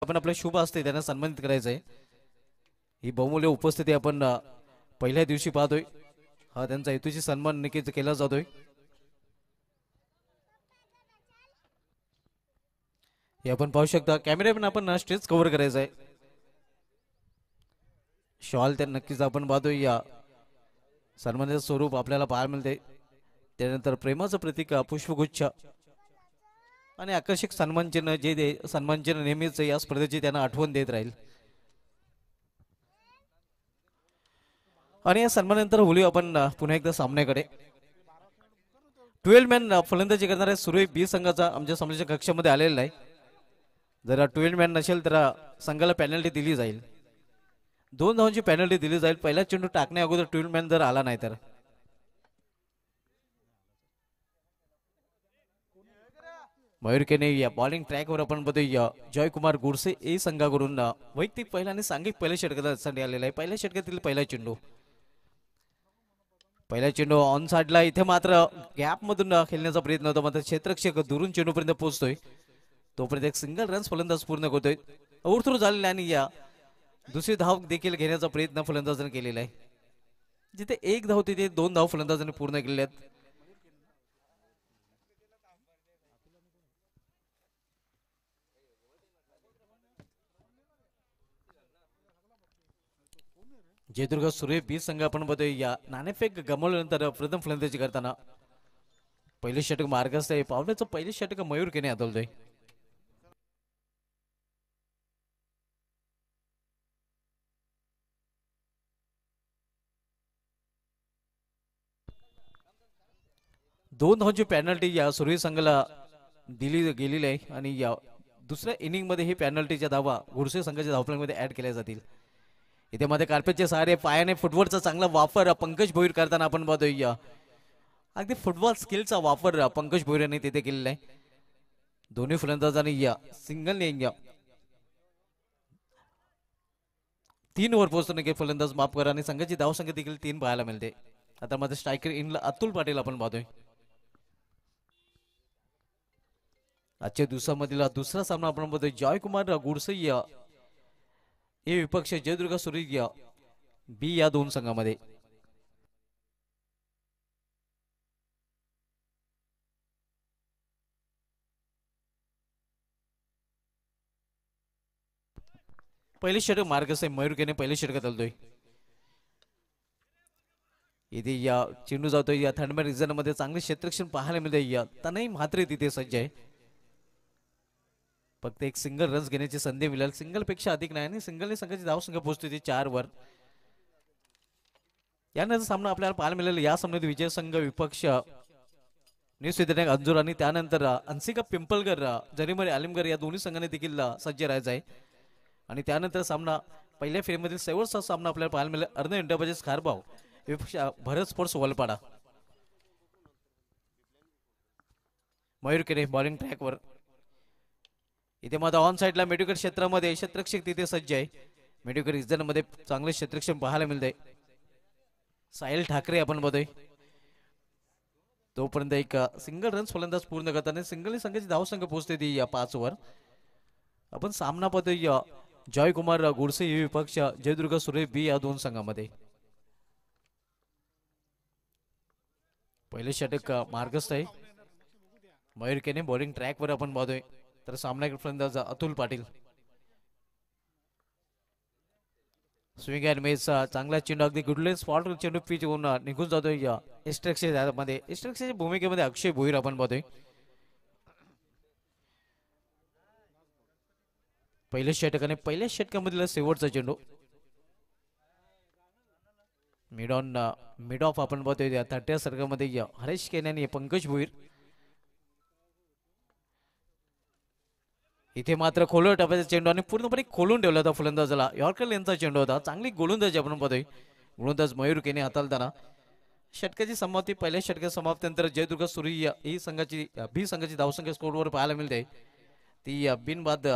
आपण आपल्या शुभ असते त्यांना सन्मानित करायचं आहे। ही बहुमूल्य उपस्थिती आपण पहिल्या दिवशी पाहतोय। हा त्यांचा हेतूची सन्मान नक्कीच केला जातोय। हे आपण पाहू शकता कॅमेरामॅन आपण स्टेज कव्हर करायचं आहे। शॉल त्या नक्कीच आपण पाहतोय या सन्मानाचं स्वरूप आपल्याला पाहायला मिळते। त्यानंतर प्रेमाचं प्रतीक पुष्पगुच्छ आणि आकर्षक सन्मान चिन्ह जे सन्मान चिन्ह नेहमीच या स्पर्धेची त्यांना आठवण देत राहील। आणि या सन्मानानंतर बोलूया आपण पुन्हा एकदा सामन्याकडे। 12 मॅन फलंदाजी करणाऱ्या सुरेश बी संघाचा आमच्या सामन्याच्या कक्षामध्ये आलेला नाही। जर 12 मॅन नसेल तर संघाला पेनल्टी दिली जाईल। 2 धावांची पेनल्टी दिली जाईल पहिला चेंडू टाकण्या अगोदर 12 मॅन जर आला नाही तर। मयूर केने या बॉलिंग ट्रॅकवर आपण बघतोय जयकुमार गुडसे ए संघाकडून वैयक्तिक पहिला आणि सांघिक पहिल्या षटकासाठी आलेला आहे। पहिल्या षटकातील पहिला चेंडू ऑन साइडला इथे मात्र गॅप मधून खेळण्याचा प्रयत्न होता मात्र क्षेत्ररक्षक दुरून चेंडूपर्यंत पोहोचतोय तोपर्यंत एक सिंगल रन्स फलंदाज पूर्ण करतोय। ओव्हरथ्रो झालेला आणि या दुसरी धाव देखील घेण्याचा प्रयत्न फलंदाजाने केलेला आहे। जिथे एक धाव तिथे 2 धाव फलंदाजाने पूर्ण केलेल्या आहेत। जयदुर्ग सूर्य बी संघ आपण बघतोय या नाणेफेक गमावल्यानंतर प्रथम फलंदाजी करताना पहिले षटक मार्गस्थ आहे। पावण्याचं पहिले षटक मयूर केने हाताळतोय। दोन धावांची पेनल्टी या सूर्य संघाला दिली गेलेली आहे आणि या दुसऱ्या इनिंग मध्ये ही पेनल्टीच्या धावा गुडसे संघाच्या धावफलकामध्ये ऍड केल्या जातील। इथे मध्ये कार्पेटचे सहारे पायाने फुटबॉलचा चांगला वापर पंकज भोईर करताना आपण बघतोय अगदी फुटबॉल स्किलचा वापर पंकज भोईर यांनी तिथे केलेला आहे। दोन्ही फलंदाजांनी या सिंगलने 3 ओव्हर पोहोचून की फलंदाज माफ करा आणि संघाची धावसंख्या देखील 3 पाहायला मिळते। आता मध्ये स्ट्रायकर इनला अतुल पाटील आपण पाहतोय। आजच्या दिवसामधील दुसरा सामना आपण बघतोय जयकुमार गुडसे हे विपक्ष जयदुर्ग सूर्य बी या दोन संघामध्ये। पहिले षटक मार्गस्थ आहे मयूर केने पहिले षटकात आलतोय। इथे या चेंडू जातोय या थर्ड मॅन रिझन मध्ये चांगले क्षेत्ररक्षण पाहायला मिळते। या तनय म्हात्रे तिथे सज्ज आहे। फक्त एक सिंगल रन्स घेण्याची संधी मिळेल सिंगल पेक्षा अधिक नाही आणि सिंगलने संघाची धावसंख्या पोहोचते ती 4 वर। यानंतर सामना आपल्याला पाहायला मिळेल या सामन्यात विजय संघ विपक्ष निश्चित अंजूर आणि त्यानंतर अंसिका पिंपलकर जरीमरी आलिमगर या दोन्ही संघाने देखील सज्ज राहायचं आहे। आणि त्यानंतर सामना पहिल्या फेरीमधील शेवटचा सामना आपल्याला पाहायला मिळेल अर्न इंटरप्राइजेस खारबाव विपक्ष भरत स्पोर्ट्स वलपाडा। मयूर केने बॉलिंग ट्रॅकवर इथे मात्र ऑन साइडला मेडिकल क्षेत्रामध्ये क्षेत्ररक्षक तिथे सज्ज आहे। मेडिकल रिजन मध्ये चांगले क्षेत्ररक्षण पाहायला मिळते। साहिल ठाकरे आपण बघतोय तोपर्यंत एक सिंगल रन्स फलंदाज पूर्ण करताना सिंगल संघाची धावसंख्या पोहोचते ती या 5 वर। आपण सामना पाहतोय जयकुमार गुडसे हे विपक्ष जयदुर्ग सूर्य बी या दोन संघामध्ये। पहिले षटक मार्गस्थ आहे मयूर केने बॉलिंग ट्रॅकवर आपण पाहतोय तर सामना फलंदाज Atul Patil. Swing and miss चांगला चेंडू अगदी गुडलेन स्पॉट चेंडू पिच होऊन निघून जातोय एस्ट्रक्शनच्या भूमिकेमध्ये अक्षय भोईर आपण पाहतोय। पहिल्या षटकाने पहिल्या षटकामधील शेवटचा चेंडू मिड ऑफ आपण पाहतोय तट्या सर्गामध्ये हरेश केने आणि पंकज भोईर। इथे मात्र खोलवर टप्प्याचा चेंडू आणि पूर्णपणे खोलून ठेवला होता फलंदाजाला यॉर्कर यांचा चेंडू होता। चांगली गोलंदाजी आपण पाहतोय गोलंदाज मयूर केने हाताळताना षटकाची समाप्ती पहिल्या षटकाच्या समाप्तीनंतर जयदुर्ग सूर्य ही संघाची बी संघाची धावसंख्या स्कोरवर पाहायला मिळते ती बिनबाद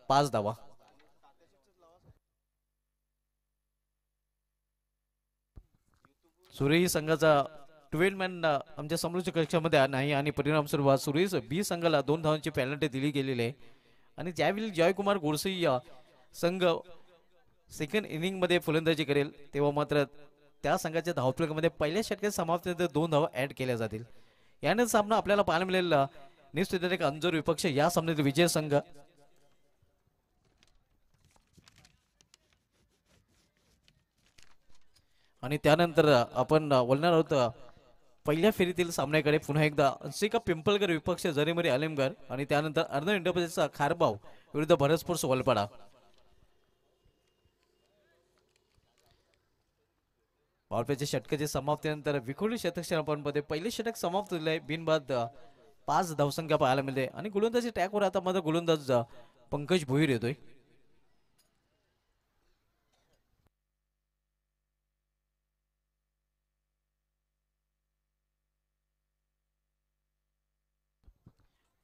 5 धावा। सूर्य ही संघाचा 12 मॅन आमच्या समोरच्या कक्षामध्ये नाही आणि परिणामस्वरूप सूर्य बी संघाला 2 धावांची पेनल्टी दिली गेलेली आहे। आणि ज्यावेळी जयकुमार गोडसे संघ सेकंड इनिंग मध्ये फलंदाजी करेल तेव्हा मात्र त्या संघाच्या धावफलकामध्ये पहिल्या षटकात समाप्तीनंतर 2 धावा ऍड केल्या जातील. यानंतर सामना आपल्याला पाहायला मिळेल निश्चित एक अंजोर विपक्ष या सामन्यातील विजय संघ. आणि त्यानंतर आपण बोलणार आहोत पहिल्या फेरीतील सामन्याकडे पुन्हा एकदा अंशिका पिंपळकर विपक्ष जरीमरी आलेमगर आणि त्यानंतर अर्ध इंटरप्राइजेसचा खारबाव विरुद्ध भरत स्पोर्ट्स वलपाडा. बॉलपेच्या षटकाच्या समाप्तीनंतर विखुरली षटक पहिले षटक समाप्त झाले बिनबाद 5 धावसंख्या पाहायला मिळते आणि गोलंदाजी ट्रॅकवर आता मात्र गोलंदाज पंकज भोईर येतोय.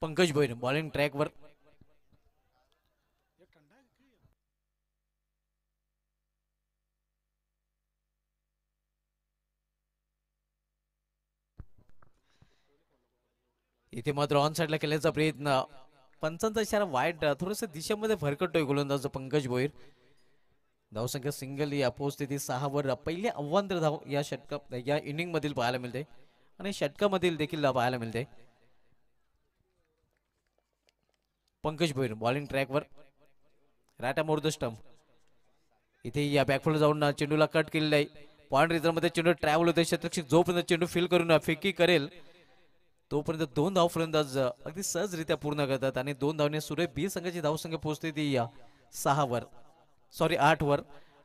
पंकज भोईर बॉलिंग ट्रॅकवर. इथे मात्र ऑन साइडला केल्याचा प्रयत्न पंचांचा इशारा वाईट थोडस दिशेमध्ये भरकटतोय गोलंदाज पंकज भोईर. धावसंख्या सिंगल या पोहोचते 6 वर पहिले अव्वांतर धाव या षटका या इनिंग मधील पाहायला मिळते आणि षटकामधील देखील पाहायला मिळते. पंकज भोईर बॉलिंग ट्रॅकवर राटा मोर द स्टंप. इथे या बॅकफुल जाऊन चेंडूला कट केलेला आहे. पॉइंट रिझर्व मध्ये चेंडू ट्रॅव्हल होते. क्षेत्ररक्षक जोपर्यंत चेंडू फील करून फेकी करेल तोपर्यंत 2 धाव फलंदाज अगदी सहजरित्या पूर्ण करतात आणि 2 धावने सूर्य बी संघाची धावसंख्या पोहोचते ती 6 वर 8 वर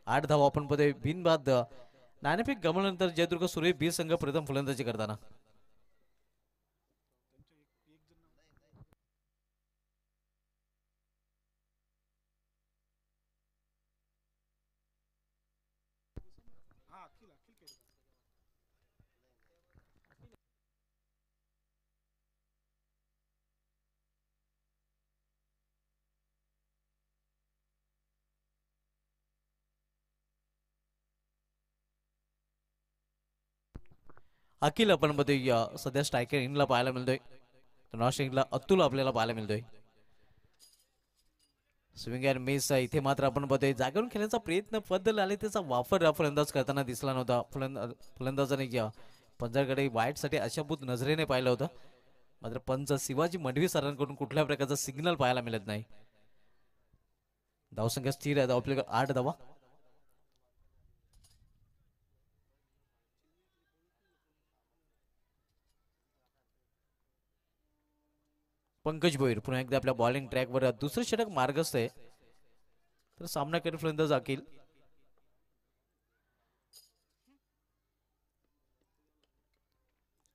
8 धाव आपण पदे बिनबाद नाणेफेक गमावल्यानंतर जयदुर्ग सूर्य बी संघ प्रथम फलंदाजी करताना. अखिल आपण मध्ये सध्या स्ट्रायकर इनला पाहायला मिळतोय. नॉस्टिंगला अतुल आपल्याला पाहायला मिळतोय. स्विंग अँड मिस इथे मात्र आपण बघतोय जागेवरून खेळण्याचा प्रयत्न बदल आले त्याचा वापर फलंदाज करताना दिसला नव्हता. फलंदाजाने पंजाकडे वाईट साठी अशाभूत नजरेने पाहिलं होतं. मात्र पंच शिवाजी मंडवी सरांकडून कुठल्या प्रकारचा सिग्नल पाहायला मिळत नाही. धावसंख्या स्थिर आहे आपल्याकडे 8 धावा. पंकज भोईर पुन्हा एकदा आपल्या बॉलिंग ट्रॅकवर दुसरे षटक मार्गस्थ आहे तर सामना करेल फलंदाज अखिल.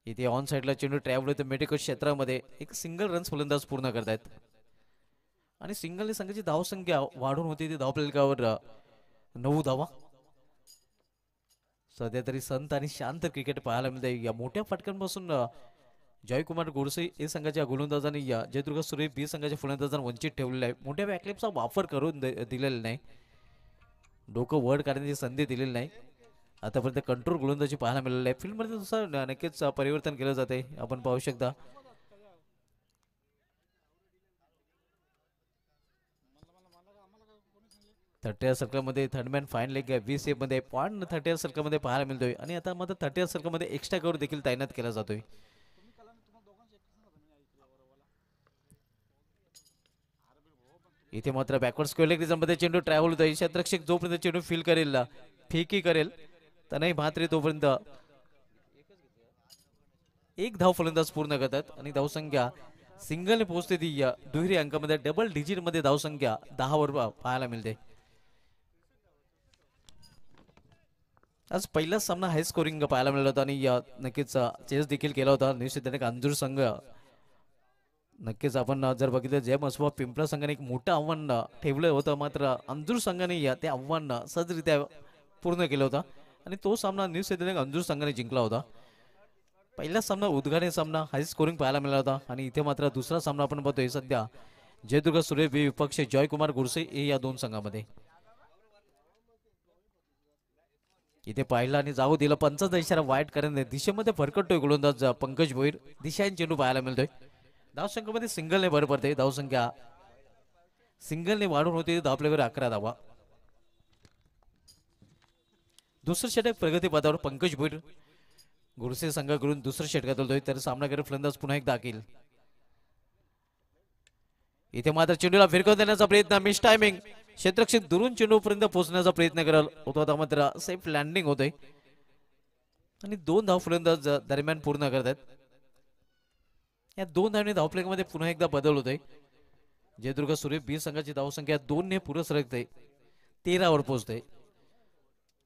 इथे ऑन साइडला चेंडू ट्रॅव्हल होते मेडिकल क्षेत्रामध्ये एक सिंगल रन्स फलंदाज पूर्ण करतायत आणि सिंगलने संघाची धावसंख्या वाढून होती ती धावफलकावर 9 धावा. सध्या तरी संत आणि शांत क्रिकेट पाहायला मिळते. या मोठ्या फटक्यांपासून जयकुमार गोडसे ए संघाच्या गोलंदाजांनी जयदुर्ग सूर्य बी संघाच्या फलंदाजांना वंचित ठेवलेला आहे. मोठ्या बॅकलेपचा वापर करून दिलेला नाही. डोकं वर करण्याची संधी दिलेली नाही. आतापर्यंत कंट्रोल गोलंदाजी पाहायला मिळालेला आहे. फील्डमध्ये नुसार नक्कीच परिवर्तन केलं जाते आपण पाहू शकता. थर्टी सर्कलमध्ये थर्डमॅन फाईन लेग 20 मध्ये पॉईंट 30 सर्कलमध्ये पाहायला मिळतोय आणि आता मात्र 30 सर्कलमध्ये एक्स्ट्रा कवर देखील तैनात केला जातोय. इथे मात्र बॅकवर्ड स्क्वेअर लेग मध्ये चेंडू ट्रॅव्हल होतोय. क्षेत्ररक्षक जोपर्यंत चेंडू फील करेल फेकी करेल तर नाही भात्री तोपर्यंत एक धाव फलंदाज पूर्ण करतात आणि धावसंख्या सिंगल पोहोचते ती दुहेरी अंकामध्ये डबल डिजिट मध्ये धावसंख्या 10 वर पाहायला मिळते. आज पहिलाच सामना हाय स्कोरिंग पाहायला मिळाला होता आणि नक्कीच चेस देखील केला होता. निश्चितपणे अंजूर संघ नक्कीच आपण जर बघितलं जय मसबा पिंपळा संघाने एक मोठं आव्हान ठेवलं होतं मात्र अंजूर संघाने ते आव्हान सहजरित्या पूर्ण केलं होतं आणि तो सामना निश्चितपणे अंजूर संघाने जिंकला होता. पहिला सामना उद्घाटन सामना हाय स्कोरिंग पाहायला मिळाला होता आणि इथे मात्र दुसरा सामना आपण बघतोय सध्या जयदुर्ग सूर्य बी विपक्ष जयकुमार गोडसे या दोन संघामध्ये. इथे पाहिला आणि जाऊ दिला पंचाचा इशारा वाईट करण्याने दिशेमध्ये भरकटतोय गोलंदाज पंकज भोईर. दिशाहीन चेंडू पाहायला मिळतोय. धावसंख्येमध्ये सिंगलने भर पडते. धावसंख्या सिंगलने वाढून होते धावपल्यावर 11 धावा. दुसरं षटक प्रगती पदावर पंकज भोईर गुरुसे संघाकडून दुसरं षटकात होतोय तर सामनाकडे फलंदाज पुन्हा एकदा दाखल. इथे मात्र चेंडूला फिरकवून देण्याचा प्रयत्न, मिस टायमिंग. क्षेत्ररक्षक दुरून चेंडूपर्यंत पोहोचण्याचा प्रयत्न करत होता मात्र सेफ लँडिंग होतोय आणि 2 धाव फलंदाज दरम्यान पूर्ण करतात. या 2 धावने धावफलकामध्ये पुन्हा एकदा बदल होतोय. जयदुर्ग सूर्य बी संघाची धावसंख्या 2 ने पुढे सरकते 13 वर पोहोचते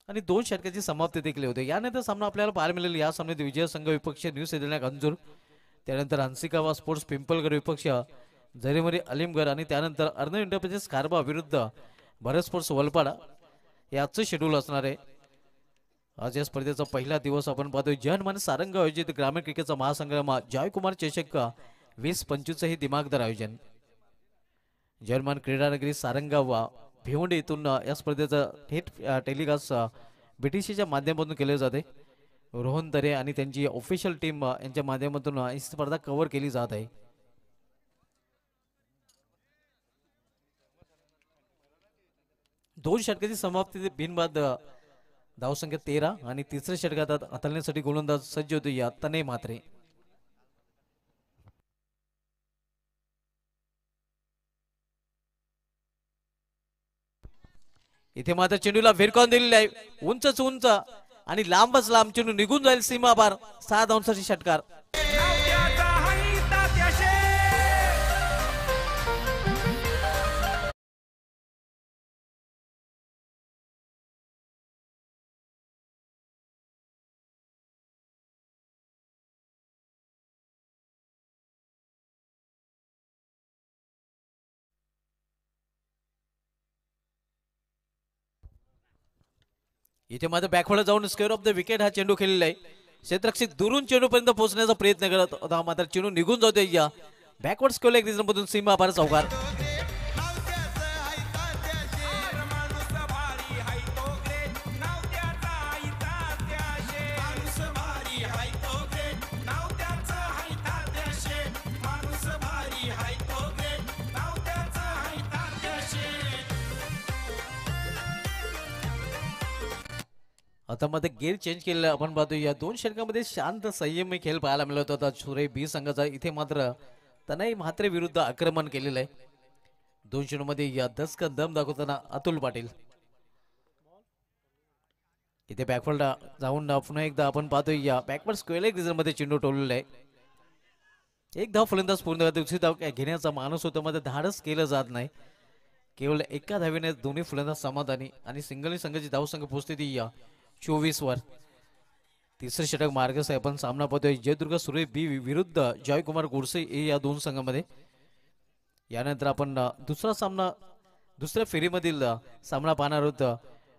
आणि 2 षटकाची समाप्ती देखील होते. यानंतर सामना आपल्याला पाहायला मिळेल. या सामन्यात विजय संघ विपक्ष न्यू सिद्धिविनायक अंजूर, त्यानंतर हंसिकावा स्पोर्ट्स पिंपलगड विपक्ष जरीमरी अलीमगड आणि त्यानंतर अर्नव इंटरप्राइजेस कारबा विरुद्ध भारत स्पोर्ट्स वलपाडा हे आजचं शेड्यूल असणार आहे. आज या स्पर्धेचा पहिला दिवस आपण पाहतोय. जयहनुमान सारंग आयोजित ग्रामीण क्रिकेटचा महासंग्राम जयकुमार चषक 2025 हे दिमागदार आयोजन. जयहनुमान क्रीडानगरी सारंगावा भिवंडी इथून या स्पर्धेचं थेट टेलिकास्ट बीटीसीच्या माध्यमातून केले जाते. रोहन दरे आणि त्यांची ऑफिशियल टीम यांच्या माध्यमातून ही स्पर्धा कव्हर केली जात आहे. दोन षटकाची समाप्ती बिनबाद धावसंख्या 13 आणि तिसऱ्या षटकात हाताळण्यासाठी गोलंदाज सज्ज होते या तनय मात्रे. इथे मात्र चेंडूला फिरकावून दिलेला आहे. उंचच उंच आणि लांबच लांब चेंडू निघून जाईल सीमा पार. 6 धावांसाठी षटकार. इथे मात्र बॅकवर्ड जाऊन स्क्वेअर ऑफ द विकेट हा चेंडू खेळलेला आहे. क्षेत्ररक्षक दुरून चेंडू पर्यंत पोहोचण्याचा प्रयत्न करत होता मात्र चेंडू निघून जातोय. या बॅकवर्ड स्क्वेअर एक रिझन मधून सीमा पार चौकार. आता मध्ये गेअर चेंज केलेला आपण पाहतो. या 2 षटकामध्ये शांत संयमी खेळ पाहायला मिळत होता सुरे बी संघाचा. इथे मात्र तनय म्हात्रे विरुद्ध आक्रमण केलेलं आहे. 2 चेंडूमध्ये या दसकन दम दाखवताना अतुल पाटील. इथे बॅकवर्ड जाऊन पुन्हा एकदा आपण पाहतोय या बॅकवर्ड स्क्वेअर एक रिझन मध्ये चेंडू टोललेला आहे. एक धाव फलंदाज पूर्ण दुसरी धाव घेण्याचा माणूस होता मध्ये धाडस केलं जात नाही. केवळ एका धावेने दोन्ही फलंदाज समाधानी आणि सिंगल संघाची धावसंख्या पोहोचते ती या 24 वर. तिसरे षटक मार्गस आहे. आपण सामना पाहतोय जयदुर्ग सूर्य बी विरुद्ध जयकुमार गोडसे या 2 संघामध्ये. यानंतर आपण दुसऱ्या फेरीमधील सामना पाहणार आहोत.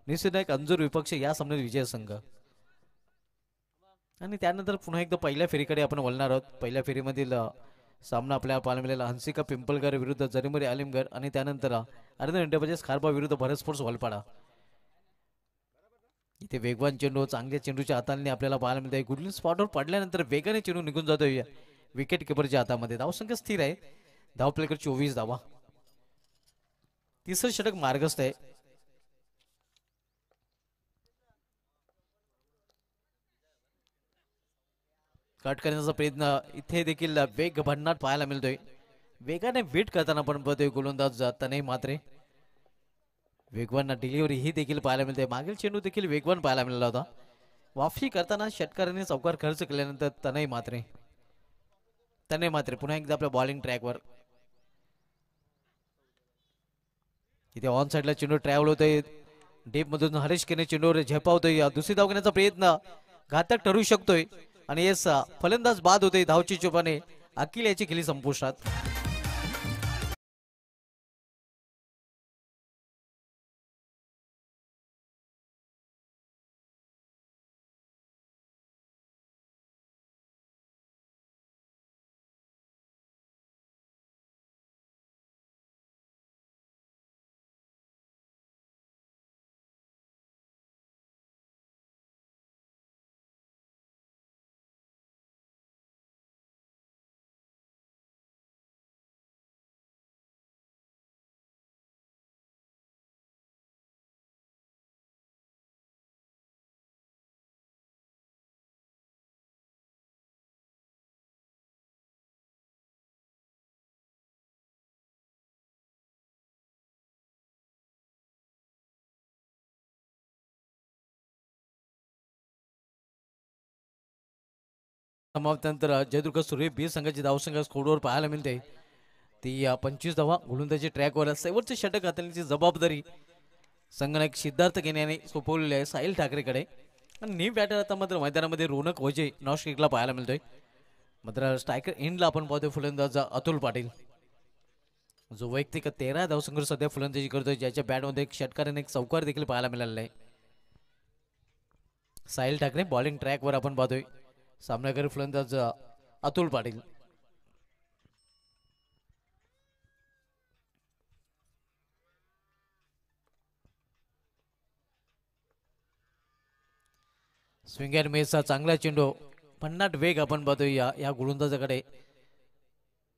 निसिनायक अंजूर विपक्ष या सामन्यात विजय संघ आणि त्यानंतर पुन्हा एकदा पहिल्या फेरीकडे आपण वळणार आहोत. पहिल्या फेरीमधील सामना आपल्याला पाहायला मिळाला हंसिका पिंपलगर विरुद्ध जरीमरी आलिमगड आणि त्यानंतर अर्नव इंटरप्राइजेस खारबा विरुद्ध भारत स्पोर्ट्स वलपाडा. इथे वेगवान चेंडू चांगल्या चेंडूच्या हाताने आपल्याला पाहायला मिळत आहे. गुडलिन स्पॉटवर पडल्यानंतर वेगाने चेंडू निघून जातोय विकेट किपरच्या हातामध्ये. धावसंख्या स्थिर आहे. धाव प्लेकर 24 धावा. तिसरं षटक मार्गस्थ आहे. कट करण्याचा प्रयत्न इथे देखील वेग भन्नाट पाहायला मिळतोय. वेगाने वेट करताना आपण बघतोय गोलंदाज तनय मात्रे. वेगवान डिलिव्हरी ही देखील पाहायला मिळते. मागील चेंडू देखील वेगवान पाहायला मिळाला होता. वाफी करताना षटकाराने चौकार खर्च केल्यानंतर तनय मात्रे पुन्हा एकदा आपल्या बॉलिंग ट्रॅकवर. इथे ऑन साइडला चेंडू ट्रॅव्हल होतोय. डीप मधून हरीश केने चेंडूवर झेपावतोय. दुसरी धाव घेण्याचा प्रयत्न घातक ठरू शकतोय आणि येस फलंदाज बाद होते. धावची चुपाने अखिल याची खेळी संपुष्टात. समाप्तीनंतर जयदुर्ग सूर्य बी संघाची धावसंख्या स्कोरवर पाहायला मिळते. ती 25 धावा गोलंदाजी ट्रॅकवर शेवटचे षटक हाताळण्याची जबाबदारी संगणक सिद्धार्थ केने यांनी सोपवलेली आहे साहिल ठाकरेकडे. आणि न्यू बॅटर आता मात्र मैदानामध्ये रोनक वजे नॉस्ट्रिकला पाहायला मिळतोय. मात्र स्ट्रायकर एंडला आपण पाहतोय फलंदाज अतुल पाटील, जो वैयक्तिक 13 धावसंख्येवर सध्या फलंदाजी करतोय, ज्याच्या बॅटमध्ये एक षटकार आणि एक चौकार देखील पाहायला मिळालेला आहे. साहिल ठाकरे बॉलिंग ट्रॅकवर आपण पाहतोय. सामनाकारी फलंदाज अतुल पाटील. स्विंग अँड मिसचा चांगला चेंडू, भन्नाट वेग आपण पाहतोय या गोलंदाजाकडे.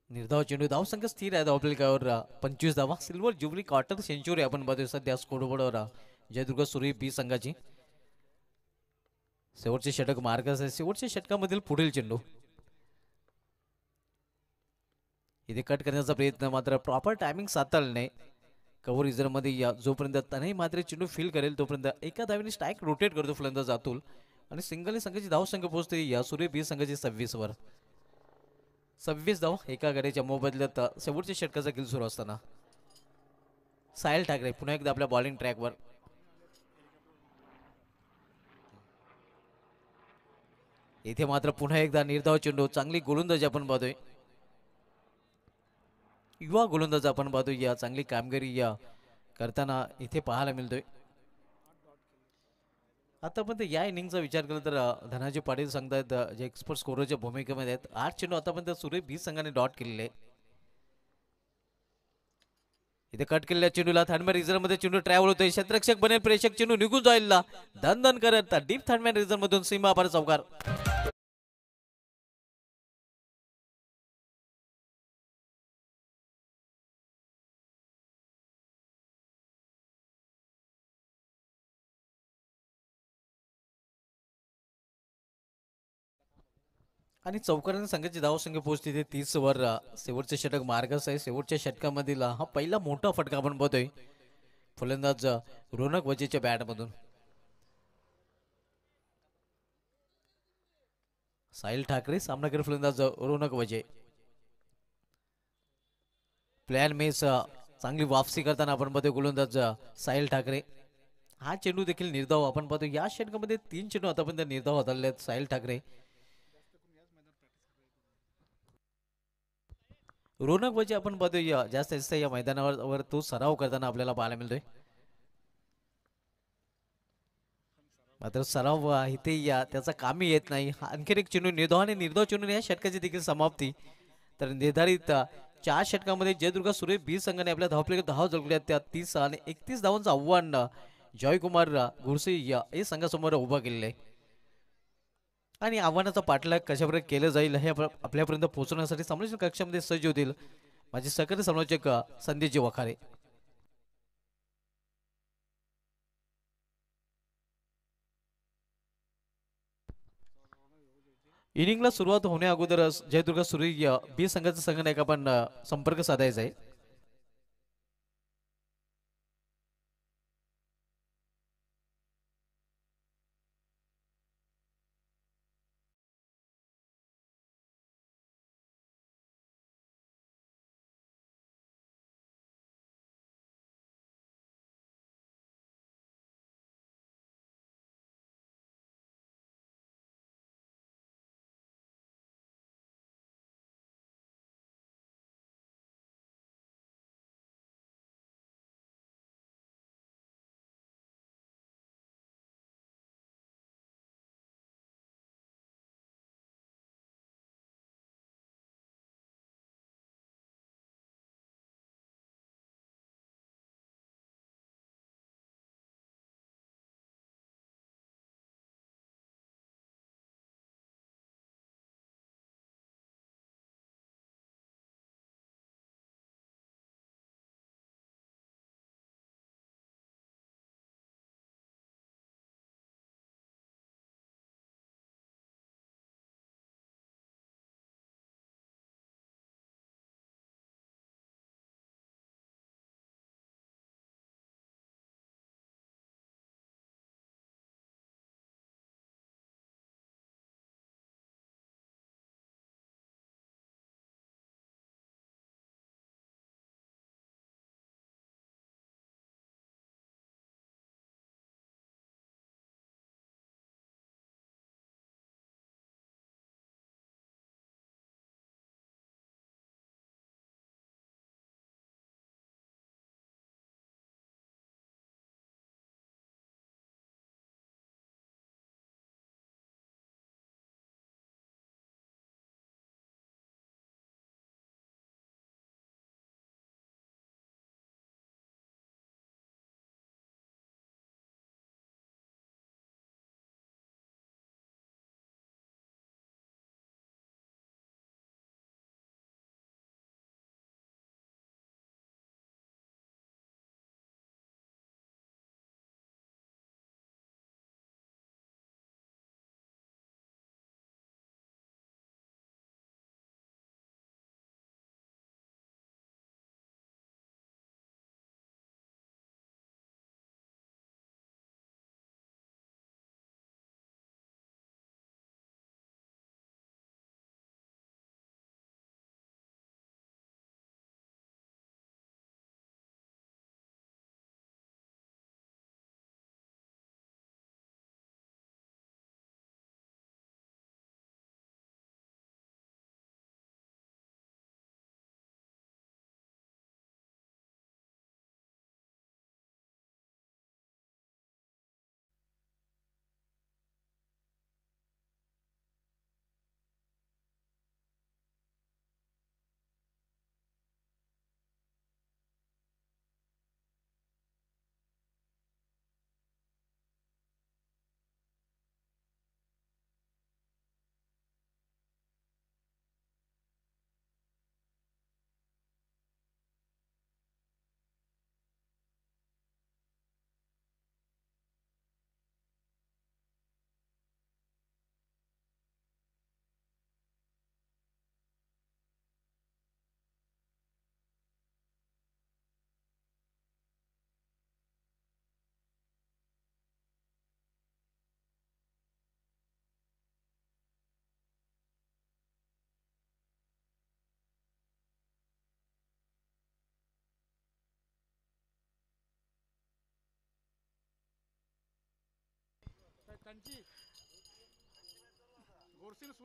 निर्धाव चेंडू, धावसंख्या स्थिर आहे धावफलकावर 25 धावा. सिल्वर जुबली क्वार्टर सेंचुरी आपण पाहतोय सध्या स्कोरबोर्डवर जयदुर्ग सूर्य बी संघाची. शेवटचे षटक मार्गास आहे. शेवटच्या षटकामधील पुढील चेंडू इथे कट करण्याचा प्रयत्न, मात्र प्रॉपर टायमिंग साधता नाही. कव्हर इजरमध्ये जोपर्यंत तनही मात्र चेंडू फील करेल तोपर्यंत एका धावेने स्ट्राईक रोटेट करतो फलंदाज अतुल. आणि सिंगल संघाची धावसंख्या पोहोचते या सूर्य बी संघाची 26 वर. 26 धाव एका गड्याच्या मोबदल्यात शेवटच्या षटकाचा खेळ सुरू असताना साहिल ठाकरे पुन्हा एकदा आपल्या बॉलिंग ट्रॅकवर. इथे मात्र पुन्हा एकदा निर्धाव चेंडू, चांगली गोलंदाजी आपण पाहतोय. युवा गोलंदाज आपण पाहतोय या चांगली कामगिरी करताना इथे पाहायला मिळतोय. आतापर्यंत या इनिंगचा विचार केला तर धनाजी पाटील सांगतायत जे एक्सपर्ट स्कोररच्या भूमिकेमध्ये आहेत, 8 चेंडू आतापर्यंत सूर्य बी संघाने डॉट केलेले. इथे कट केलेल्या चेंडूला थर्डमॅन रिझर्व्ह चेंडू ट्रॅव्हल होतोय. क्षेत्ररक्षक बनेल प्रेक्षक, चेंडू निघून जाईल धन धन करत डीप थर्डमॅन रिझर्व्ह मधून सीमा पार चौकार. आणि चौकाराने संघाची धावसंख्या पोहोचते ते 30 वर. शेवटचे षटक मार्गस आहे. शेवटच्या षटकामधील हा पहिला मोठा फटका आपण पाहतोय फलंदाज रोनक वजेच्या बॅटमधून. साहिल ठाकरे सामनावीर फलंदाज रोनक वजे. प्लॅन मेस चांगली वापसी करताना आपण पाहतोय गोलंदाज साहिल ठाकरे. हा चेंडू देखील निर्धाव आपण पाहतो. या षटकामध्ये 3 चेंडू आतापर्यंत निर्धाव हाताळले आहेत साहिल ठाकरे. रोनक वजे आपण पाहतोय जास्त जास्त या मैदानावर तो सराव करताना आपल्याला पाहायला मिळतोय. मात्र सराव इथे त्याचा कामी येत नाही. आणखीन एक चेंडू निर्धाव आणि निर्धाव चेंडू या षटकाची देखील समाप्ती. तर निर्धारित 4 षटकामध्ये जयदुर्ग सूर्य बी संघाने आपल्या धावफलकात धाव जोडल्या त्या 30 आणि 31 धावांचं आव्हान जयकुमार गुरसे या संघासमोर उभा केलेलं आहे. आणि आव्हानाचा पाठलाग कशाप्रकारे केलं जाईल हे आपल्यापर्यंत पोहोचवण्यासाठी समालोचन कक्षामध्ये सज्ज होतील माझे सहकारी समालोचक संदीपजी वखारे. इनिंगला सुरुवात होण्या अगोदर जयदुर्ग सूर्य बी संघाचा संघनायक आपण संपर्क साधायचा आहे.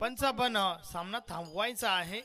पंच पण सामना थांबवायचा आहे.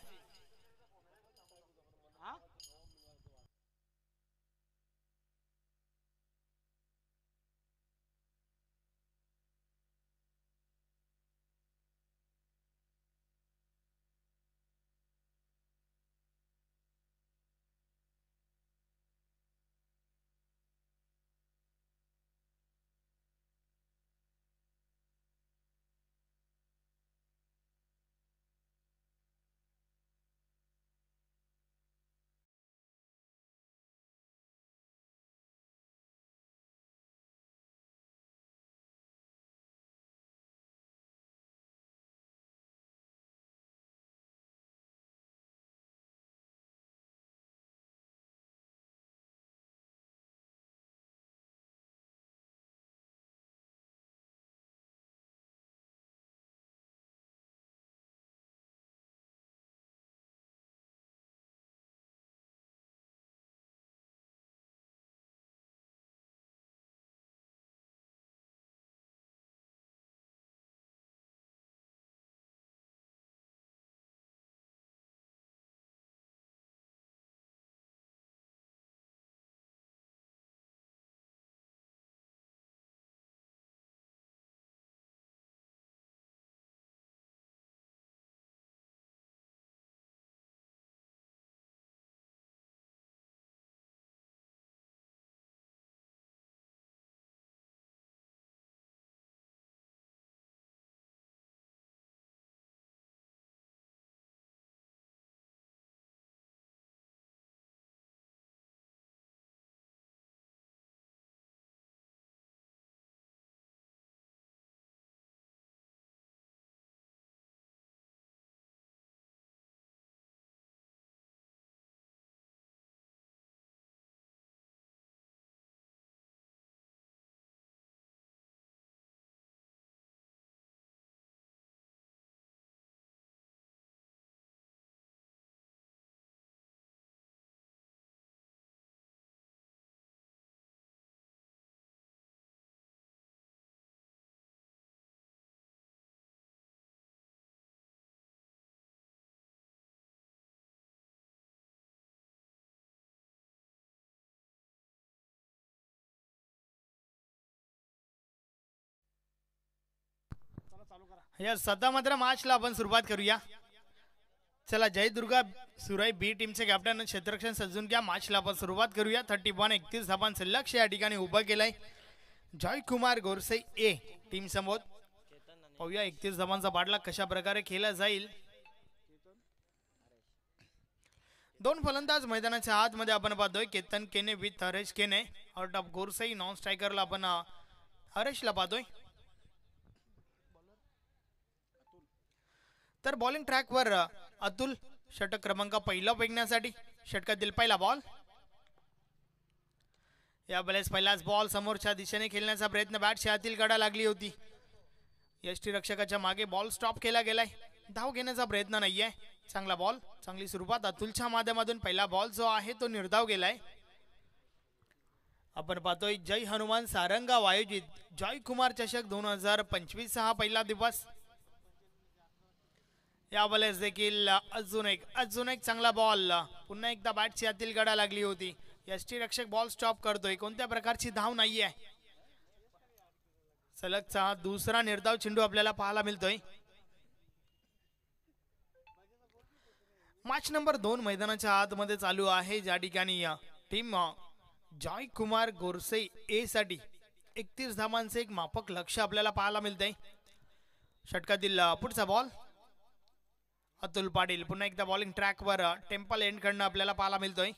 या सध्या मात्र मॅचला आपण सुरुवात करूया. चला जय दुर्गा सुराई बी टीमचे कॅप्टन क्षेत्ररक्षण सज्जून घ्या. मॅचला आपण सुरुवात करूया. 31 धावांचं लक्ष या ठिकाणी उभं केलंय जय कुमार गोरसे ए टीम समोर. पाहूया 31 धावांचा बाटला कशा प्रकारे खेळला जाईल. दोन फलंदाज मैदानाच्या आतमध्ये आपण पाहतोय. केतन केने विथ हरेश केने. Out of Gorse. नॉन स्ट्रायकरला आपण हरेशला पाहतोय. तर बॉलिंग ट्रॅकवर अतुल षटक क्रमांक पहिला फेकण्यासाठी. षटकातील पहिला बॉल. या वेळेस पहिलाच बॉल समोरच्या दिशेने खेळण्याचा प्रयत्न बॅटच्या आतील गाडा लागली होती. यष्टीरक्षकाच्या मागे बॉल स्टॉप केला गेलाय. धाव घेण्याचा प्रयत्न नाहीये. चांगला बॉल. चांगली सुरुवात अतुलच्या माध्यमातून. पहिला बॉल जो आहे तो निर्धाव गेलाय. आपण पाहतोय जय हनुमान सारंगाव आयोजित जय कुमार चषक 2025 हा पहिला दिवस. या वेळेस देखील अजून एक चांगला बॉल. पुन्हा एकदा बॅटची आतील गडा लागली होती. यष्टीरक्षक बॉल स्टॉप करतोय. कोणत्या प्रकारची धाव नाहीये. सलगचा दुसरा निर्धाव चेंडू आपल्याला पाहायला मिळतोय. मॅच नंबर 2 मैदानाच्या आतमध्ये चालू आहे. ज्या ठिकाणी टीम जय कुमार गोरसे ए साठी 31 धावांचे एक माफक लक्ष आपल्याला पाहायला मिळतंय. षटकातील पुढचा बॉल. अतुल पाटील पुन्हा एकदा बॉलिंग ट्रॅकवर टेम्पल एंड कडनं आपल्याला पाहायला मिळतोय.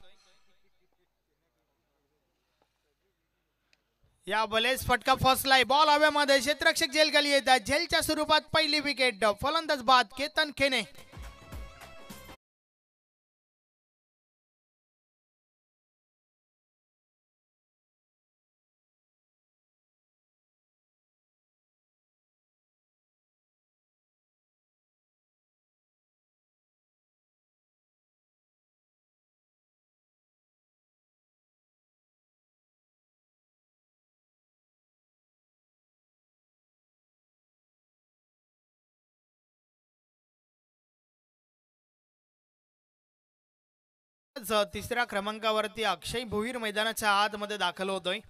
या बलेस फटका फसलाय. बॉल हवेमध्ये. क्षेत्ररक्षक झेल खाली येतात. झेलच्या स्वरूपात पहिली विकेट. फलंदाज बाद केतन खेने. तिसऱ्या क्रमांकावरती अक्षय भोईर मैदानाच्या आतमध्ये दाखल होतोय.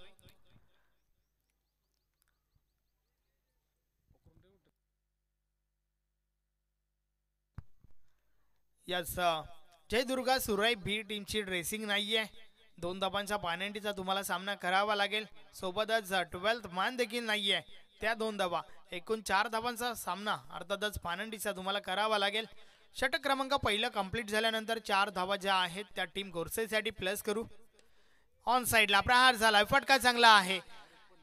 यस जयदुर्गा सुराई बी टीमची ड्रेसिंग नाहीये. 2 धावांच्या पानंटीचा तुम्हाला सामना करावा लागेल. सोबतच 12th मान देखील नाहीये. त्या 2 धावा एकूण 4 धावांचा सामना अर्थातच पानंटीचा तुम्हाला करावा लागेल. षटक क्रमांक पहिलं कंप्लीट झाल्यानंतर 4 धावा ज्या आहेत त्या टीम गोरसेसाठी प्लस करू. ऑन साइडला प्रहार झाला, फटका चांगला आहे.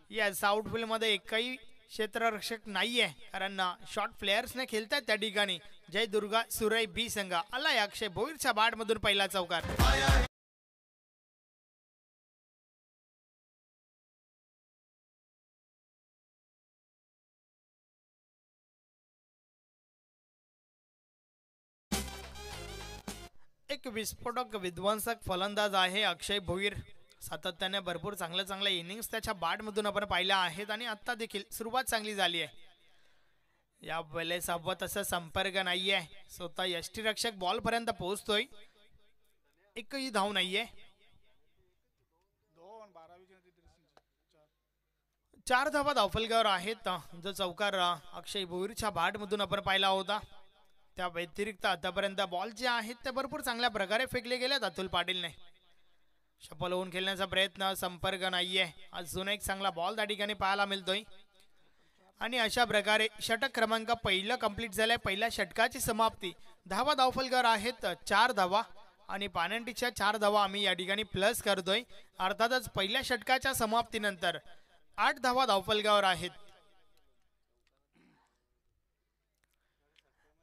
यस आउटफील्ड मध्ये एकही क्षेत्ररक्षक नाहीये कारण शॉर्ट प्लेयर्सने खेळतात त्या ठिकाणी. जय दुर्गा सुरई बी संघ आलाय अक्षय भोईरच्या बॅट मधून पहिला चौकार. एक विस्फोटक विध्वंसक फलंदाज आहे अक्षय भोईर. सातत्याने भरपूर चांगल्या इनिंग्स त्याच्या बॅट मधून आपण पाहिल्या आहेत आणि आता देखील सुरुवात चांगली झाली आहे. या वेळेसोबत असं संपर्क नाहीये. स्वतः यष्टीरक्षक बॉल पर्यंत पोहोचतोय. एकही धाव नाहीये. 4 धावा धावफलकावर आहेत. जो चौकार अक्षय भोईरच्या बॅट मधून आपण पाहिला होता. त्या व्यतिरिक्त आतापर्यंत बॉल जे आहेत ते भरपूर चांगल्या प्रकारे फेकले गेलेत अतुल पाटीलने. सफल होऊन खेळण्याचा प्रयत्न, संपर्क नाहीये. अजून एक चांगला बॉल त्या ठिकाणी पाहायला मिळतोय आणि अशा प्रकारे षटक क्रमांक पहिलं कंप्लीट झालंय. पहिल्या षटकाची समाप्ती. धावा धावफलकावर आहेत 4 धावा आणि पानंटीच्या 4 धावा आम्ही या ठिकाणी प्लस करतोय. अर्थातच पहिल्या षटकाच्या समाप्तीनंतर 8 धावा धावफलकावर आहेत.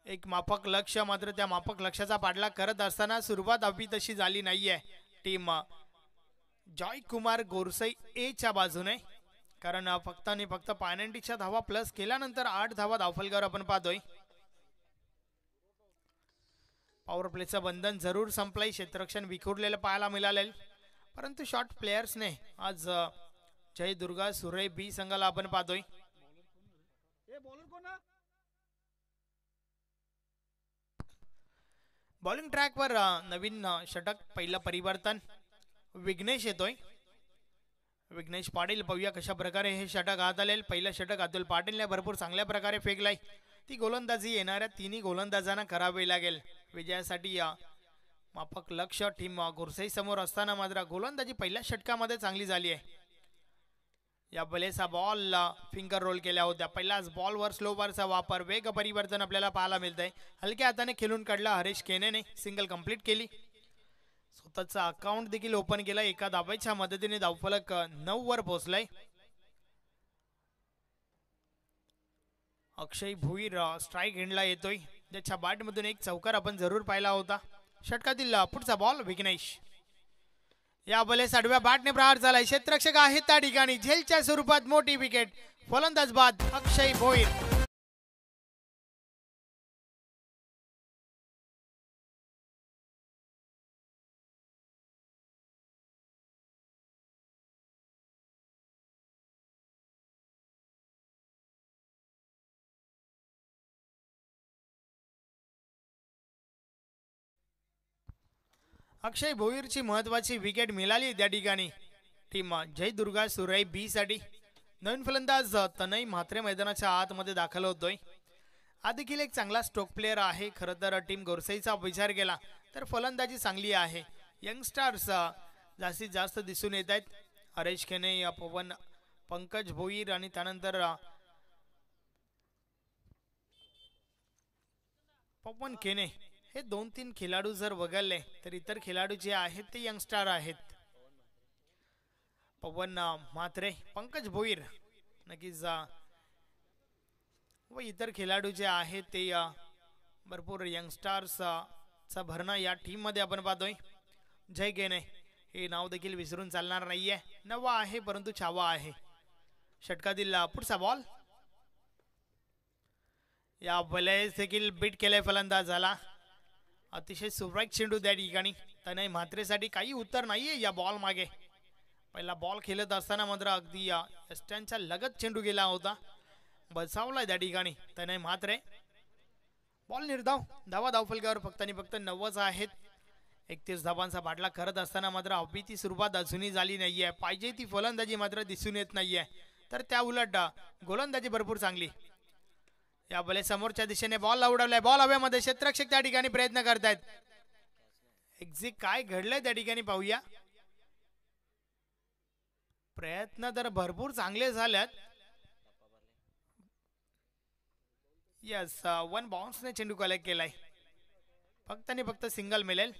एक माफक लक्ष, मात्र त्या माफक लक्षाचा पाठलाग करत असताना सुरुवात हवी तशी झाली नाहीये टीम जॉय कुमार गोरसई ए च्या बाजूने. कारण फक्त आणि फक्त पानंटीच्या धावा प्लस केल्यानंतर 8 धावा धावफलकावर आपण पाहतोय. पॉवर प्लेचं बंधन जरूर संपलंय. क्षेत्ररक्षण विखुरलेलं पाहायला मिळाले परंतु शॉर्ट प्लेयर्सने आज जय दुर्गा सुरई बी संघाला आपण पाहतोय. बॉलिंग ट्रॅकवर नवीन षटक पहिलं परिवर्तन. विघ्नेश येतोय. विघ्नेश पाटील पाहूया कशा प्रकारे हे षटक हात आले. पहिलं षटक अतुल पाटीलने भरपूर चांगल्या प्रकारे फेकलाय. ती गोलंदाजी येणाऱ्या 3 गोलंदाजांना करावी लागेल. विजयासाठी माफक लक्ष टीम गोरसई समोर असताना मात्र गोलंदाजी पहिल्या षटकामध्ये चांगली झाली आहे. या बलेचा बॉल फिंगर रोल केल्या होत्या. पहिलाच बॉलवर स्लोवरचा वापर, वेग परिवर्तन आपल्याला पाहायला मिळतंय. हलक्या हाताने खेळून काढला हरीश केनेने. सिंगल कंप्लीट केली. स्वतःचा अकाउंट देखील ओपन केला. एका धावेच्या मदतीने धावफलक 9 वर पोहोचलाय. अक्षय भोईर स्ट्राईक एंडला येतोय. त्याच्या बॅट मधून एक चौकार आपण जरूर पाहिला होता. षटकातील पुढचा बॉल विघ्नेश. या बलेस आडव्या बॅटने प्रहार झालाय. क्षेत्ररक्षक आहेत त्या ठिकाणी. झेलच्या स्वरूपात मोठी विकेट. फलंदाज बाद अक्षय भोईर. अक्षय भोईरची महत्वाची विकेट मिळाली त्या ठिकाणी टीम जय दुर्गा सुरई बी साठी. नवीन फलंदाज तनय म्हात्रे मैदानाच्या आतमध्ये दाखल होतोय. हा देखील एक चांगला स्ट्रोक प्लेअर आहे. खरं तर टीम गोरसईचा विचार केला तर फलंदाजी चांगली आहे. यंगस्टार्स जास्तीत जास्त दिसून येत आहेत. हरेश खेने, पवन, पंकज भोईर आणि त्यानंतर पवन केने हे 2-3 खेळाडू जर वगळले तर इतर खेळाडू जे आहेत ते यंगस्टार आहेत. पवन म्हात्रे, पंकज भोईर नक्कीच व इतर खेळाडू जे आहेत ते भरपूर यंगस्टार्स चा भरणा या टीम मध्ये आपण पाहतोय. जय गेने हे नाव देखील विसरून चालणार नाहीये. नवा आहे परंतु छावा आहे. षटकातील पुढचा बॉल. या बलेस देखील बीट केलाय फलंदाजाला. अतिशय सुरेख चेंडू त्या ठिकाणी. तनय म्हात्रेसाठी काही उत्तर नाहीये या बॉल मागे. पहिला बॉल खेळत असताना मात्र अगदी यष्ट्यांच्या लगत चेंडू गेला होता. बचावलाय त्या ठिकाणी तनय म्हात्रे. बॉल निर्धाव. धावा धावफलकावर फक्त आणि फक्त 9 आहेत. 31 धावांचा पाठलाग करत असताना मात्र अभिती सुरुवात अजूनही झाली नाहीये. पाहिजे ती फलंदाजी मात्र दिसून येत नाहीये. तर त्या उलट गोलंदाजी भरपूर चांगली. या बले समोरच्या दिशेने बॉल उडवलाय. बॉल हवेमध्ये. क्षेत्ररक्षक त्या ठिकाणी प्रयत्न करतायत. एक्झिट काय घडलंय त्या ठिकाणी पाहूया. प्रयत्न तर भरपूर चांगले झालेत. यस, वन बाउन्सने चेंडू कलेक्ट केलाय. फक्त आणि फक्त सिंगल मिळेल.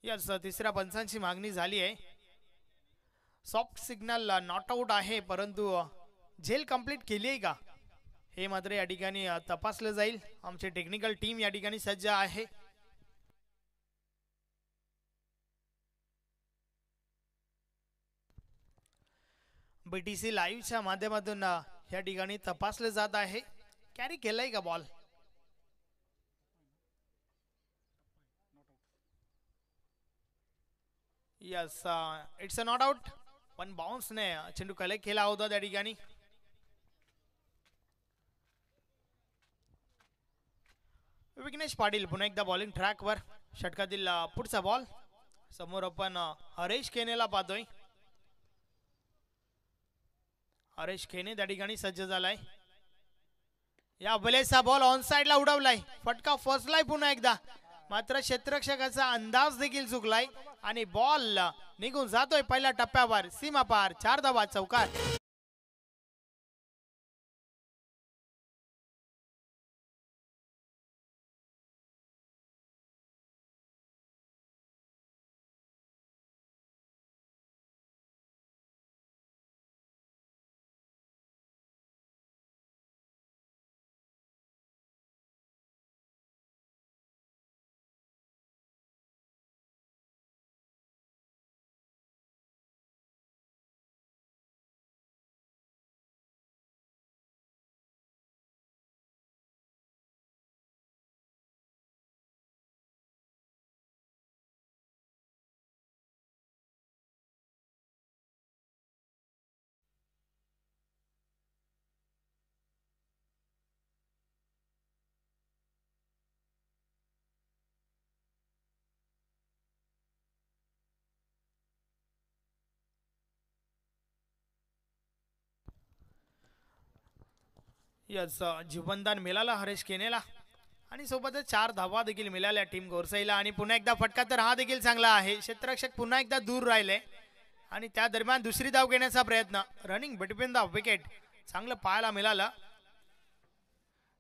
यस, तिसऱ्या पंचांची मागणी झाली आहे. सॉफ्ट सिग्नल नॉट आउट आहे, परंतु झेल कंप्लीट केली आहे का हे मात्र या ठिकाणी तपासलं जाईल. आमची टेक्निकल टीम या ठिकाणी सज्ज आहे. बीटीसी लाईव्हच्या माध्यमातून या ठिकाणी तपासलं जात आहे. कॅरी केलाय का ball. Yes, it's a not out. पण बाउन्सने चेंडू कलेक्ट केला होता त्या ठिकाणी. विघ्नेश पाटील पुन्हा एकदा बॉलिंग ट्रॅकवर. षटकातील पुढचा बॉल. समोर आपण हरेश खेनेला पाहतोय. हरेश खेने त्या ठिकाणी सज्ज झालाय. या बलेचा बॉल ऑन साइडला उडवलाय. फटका फसलाय पुन्हा एकदा. मात्र क्षेत्ररक्षकाचा अंदाज देखील चुकलाय आणि बॉल निघून जातोय पहिल्या टप्प्यावर. सीमा पार. 4 धावा चौकार. यस, जीवनदान मिळाला हरेश केनेला आणि सोबतच 4 धावा देखील मिळाल्या टीम गोरसाईला. आणि पुन्हा एकदा फटका तर हा देखील चांगला आहे. क्षेत्ररक्षक पुन्हा एकदा दूर राहिले आणि त्या दरम्यान दुसरी धाव घेण्याचा प्रयत्न. रनिंग बिटवीन द विकेट चांगलं पाहायला मिळालं.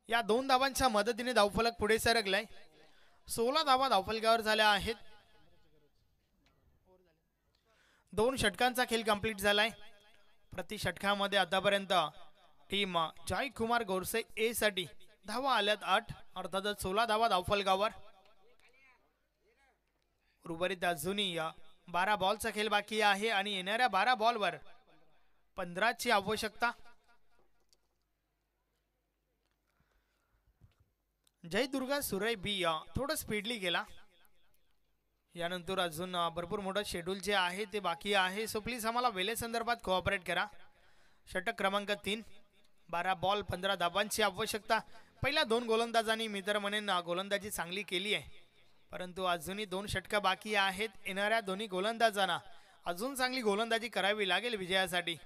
या 2 धावांच्या मदतीने धावफलक पुढे सरकलाय. 16 धावा धावफलकावर झाल्या आहेत. 2 षटकांचा खेळ कंप्लीट झालाय. प्रति षटकामध्ये आतापर्यंत टीम जॉय कुमार गोरसे ए साठी धावा आल्यात 8. अर्थातच 16 धावा धावफलकावर. उर्वरित अजूनही 12 बॉलचा खेळ बाकी आहे आणि येणाऱ्या 12 बॉलवर 15 ची आवश्यकता. जय दुर्गा सुरई बी थोडं स्पीडली गेला. यानंतर अजून भरपूर मोठं शेड्यूल जे आहे ते बाकी आहे. सो प्लीज आम्हाला वेळेसंदर्भात कोऑपरेट करा. षटक क्रमांक 3. 12 बॉल 15 धाबांची आवश्यकता. पहिल्या 2 गोलंदाजांनी मी तर म्हणेन गोलंदाजी चांगली केली आहे, परंतु अजूनही 2 षटकं बाकी आहेत. येणाऱ्या दोन्ही गोलंदाजांना अजून चांगली गोलंदाजी करावी लागेल विजयासाठी.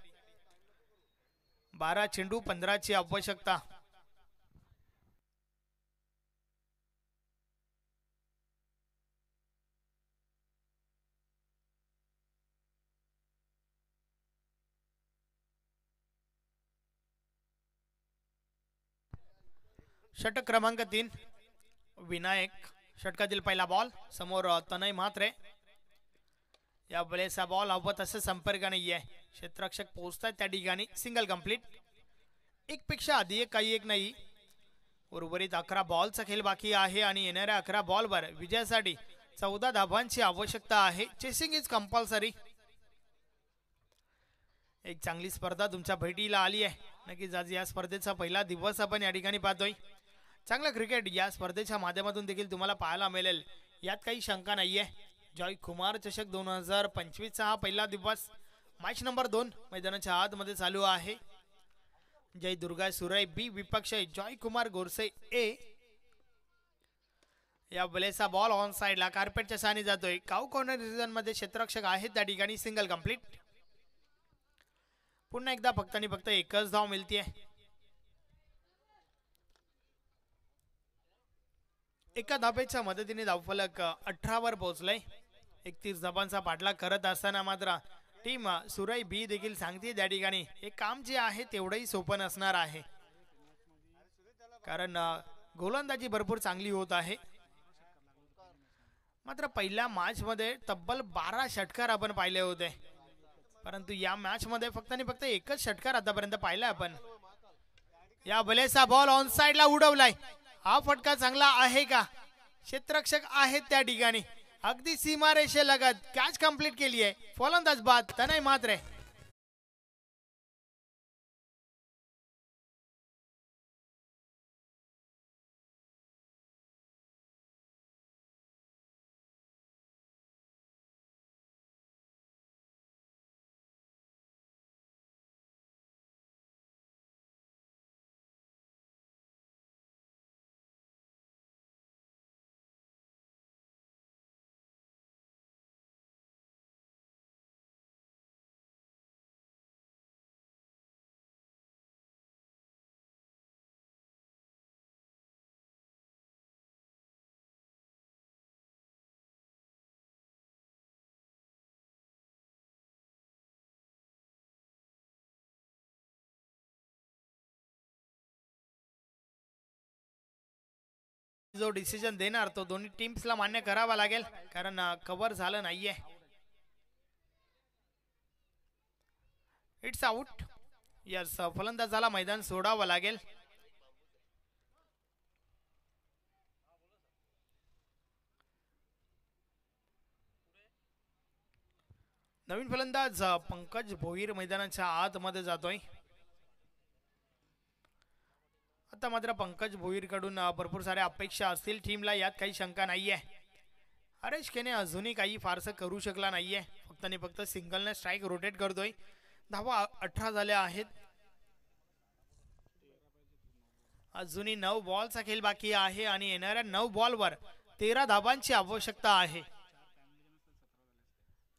12 चेंडू 15 ची आवश्यकता. षटक क्रमांक 3. विनायक. षटकातील पहिला बॉल. समोर तनय म्हात्रे. या बलेचा बॉल हवं तसं संपर्क नाहीये. क्षेत्ररक्षक पोहोचतात त्या ठिकाणी. Single complete. एक पेक्षा अधिक काही एक नाही. उर्वरित 11 बॉलचा खेळ बाकी आहे आणि येणाऱ्या 11 बॉलवर विजयासाठी 14 धाबांची आवश्यकता आहे. Chasing is compulsory. एक चांगली स्पर्धा तुमच्या भेटीला आली आहे. नक्कीच आज या स्पर्धेचा पहिला दिवस आपण या ठिकाणी पाहतोय. चांगलं क्रिकेट या स्पर्धेच्या माध्यमातून देखील तुम्हाला पाहायला मिळेल, यात काही शंका नाहीये. जॉय कुमार चषक 2025 चा हा पहिला दिवस. मॅच नंबर 2 मैदानाच्या आतमध्ये चालू आहे. जय दुर्गा सुरई बी विपक्ष जॉय कुमार गोरसे ए. या बलेचा बॉल ऑन साइडला कार्पेटच्या सानी जातोय. काऊ कॉर्नर रिजन मध्ये क्षेत्ररक्षक आहेत त्या ठिकाणी. Single complete. पुन्हा एकदा फक्त आणि फक्त एकच धाव मिळतीये. एका धावेच्या मदतीने धावफलक 18 वर पोहोचलाय. 31 धावांचा पाठलाग करत असताना मात्र टीम सुराई बी देखील सांगते त्या ठिकाणी हे काम जे आहे तेवढंही सोपं नसणार आहे, कारण गोलंदाजी भरपूर चांगली होत आहे. मात्र पहिल्या मॅच मध्ये तब्बल 12 षटकार आपण पाहिले होते, परंतु या मॅच मध्ये फक्त आणि फक्त एकच षटकार आतापर्यंत पाहिला आपण. या बलेचा बॉल ऑन साइडला उडवलाय. हा फटका चांगला आहे का? क्षेत्ररक्षक आहेत त्या ठिकाणी. अगदी सीमारेषे लगत कॅच कंप्लीट केली आहे. फलंदाज बाद तनय मात्रे. जो डिसिजन देणार तो दोन्ही टीम्सला मान्य करावा लागेल, कारण कव्हर झालं नाहीये. It's out. यस, फलंदाजाला मैदान सोडावं लागेल. नवीन फलंदाज पंकज भोईर मैदानाच्या आतमध्ये जातोय. आता मात्र पंकज भोईर कडून भरपूर साऱ्या अपेक्षा असतील टीमला, यात काही शंका नाहीये. हरेश केने अजूनही काही फारसं करू शकला नाहीये. फक्त आणि फक्त सिंगलने स्ट्राईक रोटेट करतोय. धावा 18 झाल्या आहेत. अजूनही 9 बॉलचा खेळ बाकी आहे आणि येणाऱ्या 9 बॉलवर 13 धावांची आवश्यकता आहे.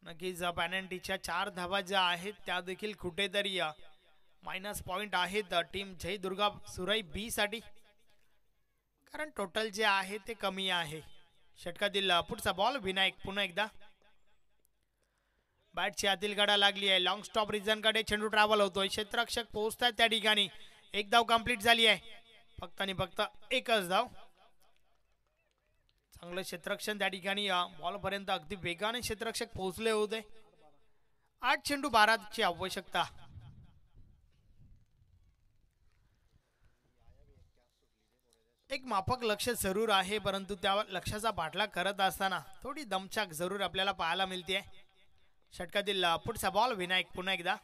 नक्कीच पॅनल्टीच्या 4 धावा ज्या आहेत त्या देखील कुठेतरी मायनस पॉइंट आहेत टीम जय दुर्गा सुराई बी साठी, कारण टोटल जे आहे ते कमी आहे. षटकातील पुढचा बॉल विनायक. पुन्हा एकदा बॅटची आतील गडा लागली आहे. लॉंग स्टॉप रिजन कडे चेंडू ट्रॅव्हल होतोय. क्षेत्ररक्षक पोहोचतात त्या ठिकाणी. एक धाव कंप्लीट झाली आहे. फक्त आणि फक्त एकच धाव. चांगलं क्षेत्ररक्षण त्या ठिकाणी. बॉल पर्यंत अगदी वेगाने क्षेत्ररक्षक पोहोचले होते. 8 चेंडू 12 ची आवश्यकता. एक माफक लक्ष जरूर आहे, परंतु त्या लक्ष्याचा पाठलाग करत असताना थोडी दमछाक जरूर आपल्याला पाहायला मिळते. षटकातील पुढचा बॉल विनायक. पुन्हा एकदा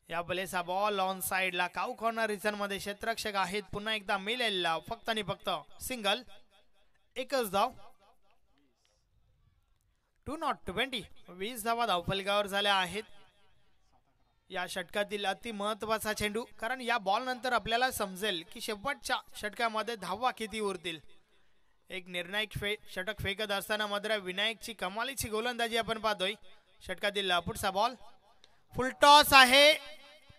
या बलेचा बॉल ऑन साइडला काऊ कॉर्नर रिजन मध्ये क्षेत्ररक्षक आहेत. पुन्हा एकदा मिळेल फक्त आणि फक्त सिंगल. एकच धाव. 2-20. 20 धावा धावफलकावर झाल्या आहेत. या षटकातील अति महत्वाचा चेंडू, कारण या बॉल नंतर आपल्याला समजेल की शेवटच्या षटकामध्ये धावा किती उरतील. एक निर्णायक षटक फेकत असताना मात्र विनायकची कमालीची गोलंदाजी आपण पाहतोय. षटकातील पुढचा बॉल फुल टॉस आहे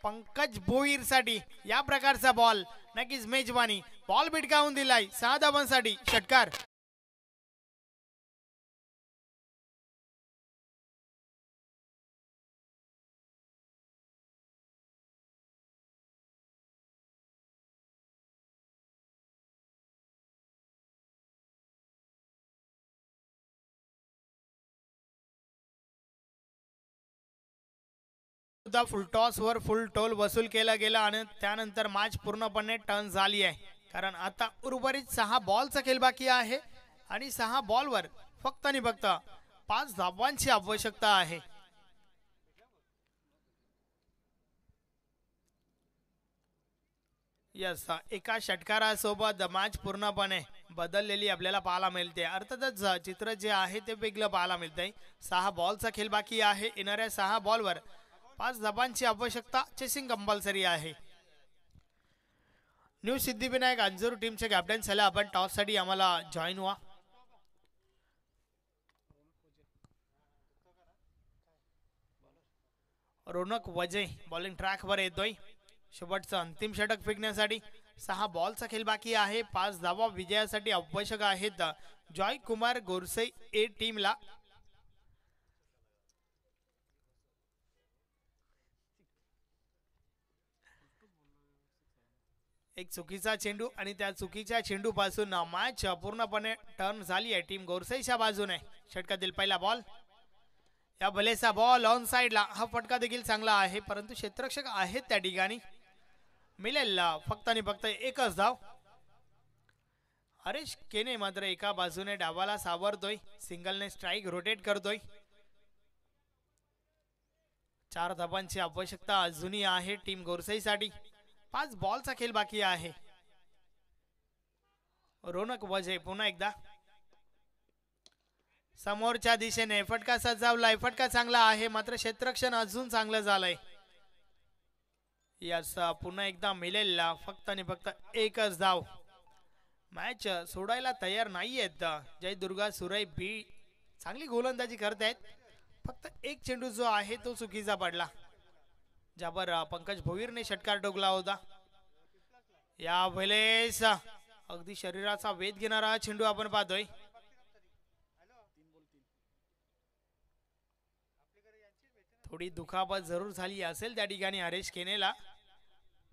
पंकज भोईर साठी. या प्रकारचा बॉल नक्कीच मेजबानी. बॉल भिटकावून दिलाय 6 धावांसाठी. षटकार. फुल टॉस वर फुल टोल वसूल केला गेला आणि त्यानंतर मॅच पूर्णपणे टर्न झाली आहे, कारण आता उर्वरित 6 बॉलचा खेळ बाकी आहे आणि 6 बॉलवर फक्त आणि फक्त 5 धावांची आवश्यकता आहे. यस, एका षटकारासोबत मॅच पूर्णपणे बदललेली आपल्याला पाहायला मिळते. अर्थातच चित्र जे आहे ते वेगळं पाहायला मिळतंय. 6 बॉलचा खेळ बाकी आहे. येणाऱ्या 6 बॉलवर 5 धावांची आवश्यकता. चेसिंग कंपल्सरी आहे. न्यू सिद्धिविनायक अंजूर टीमचे कॅप्टन चला आपण टॉस साठी आम्हाला जॉईन व्हा. रोनक वजे बॉलिंग ट्रॅकवर येतोय शेवटचं अंतिम षटक फेकण्यासाठी 6 बॉलचा खेळ बाकी आहे 5 धावा विजयासाठी आवश्यक आहेत जॉय कुमार गोरसे ए टीमला एक चुकीचा चेंडू आणि त्या चुकीच्या चेंडू पासून मॅच पूर्णपणे टर्न झाली आहे टीम गोरसेच्या बाजूने षटकातील पहिला बॉल या भलेचा बॉल ऑन साइडला हा फटका देखील चांगला आहे परंतु क्षेत्ररक्षक आहेत त्या ठिकाणी मिळेल फक्त आणि फक्त एकच धाव हरीश केने मात्र एका बाजूने डावाला सावरतोय सिंगलने स्ट्राइक रोटेट करतोय 4 धावांची आवश्यकता अजूनही आहे टीम गोरसेसाठी 5 बॉलचा खेळ बाकी आहे रोनक वजे पुन्हा एकदा समोरच्या दिशेने फटका सज्जावलाय फटका चांगला आहे मात्र क्षेत्ररक्षण अजून चांगलं झालंय यास पुन्हा एकदा मिळेल फक्त आणि फक्त एकच धाव मॅच सोडायला तयार नाहीयेत जयदुर्गा सुरई बी चांगली गोलंदाजी करतायत फक्त एक चेंडू जो आहे तो चुकीचा पडला ज्यावर पंकज भोईरने षटकार ठोकला होता या वेळेस अगदी शरीराचा वेध घेणारा चेंडू आपण पाहतोय थोडी दुखापत जरूर झाली असेल त्या ठिकाणी हरीश केनेला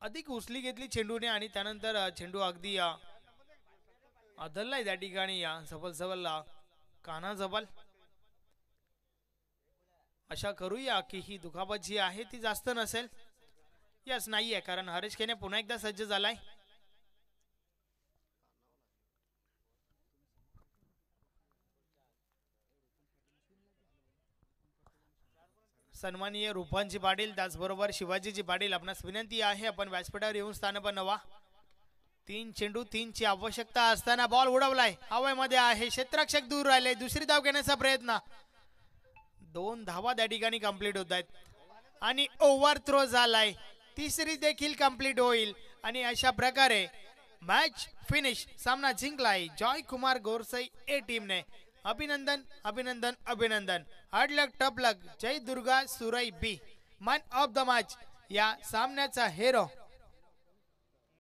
अधिक उचली घेतली चेंडूने आणि त्यानंतर चेंडू अगदी आदललाय त्या ठिकाणी सबल सबल काना जबल अशा करूया की ही दुखापत जी आहे ती जास्त नसेल यस नाहीये कारण हरीश केने पुन्हा एकदा सज्ज झालाय सन्माननीय रूपांची पाटील त्याचबरोबर शिवाजीची पाटील आपणास विनंती आहे आपण व्यासपीठावर येऊन स्थान बनवा 3 चेंडू 3 ची आवश्यकता असताना बॉल उडवलाय हवेमध्ये आहे क्षेत्ररक्षक दूर राहिले दुसरी धाव घेण्याचा प्रयत्न 2 धावा त्या ठिकाणी कंप्लीट होत आहेत आणि ओव्हर थ्रो झालाय तिसरी देखील कंप्लीट होईल आणि अशा प्रकारे मॅच फिनिश सामना जिंकलाय जॉय कुमार गोरसई ए टीमने अभिनंदन अभिनंदन अभिनंदन हार्ड लक टफ लक जय दुर्गा सुरई बी मॅन ऑफ द मॅच या सामन्याचा हिरो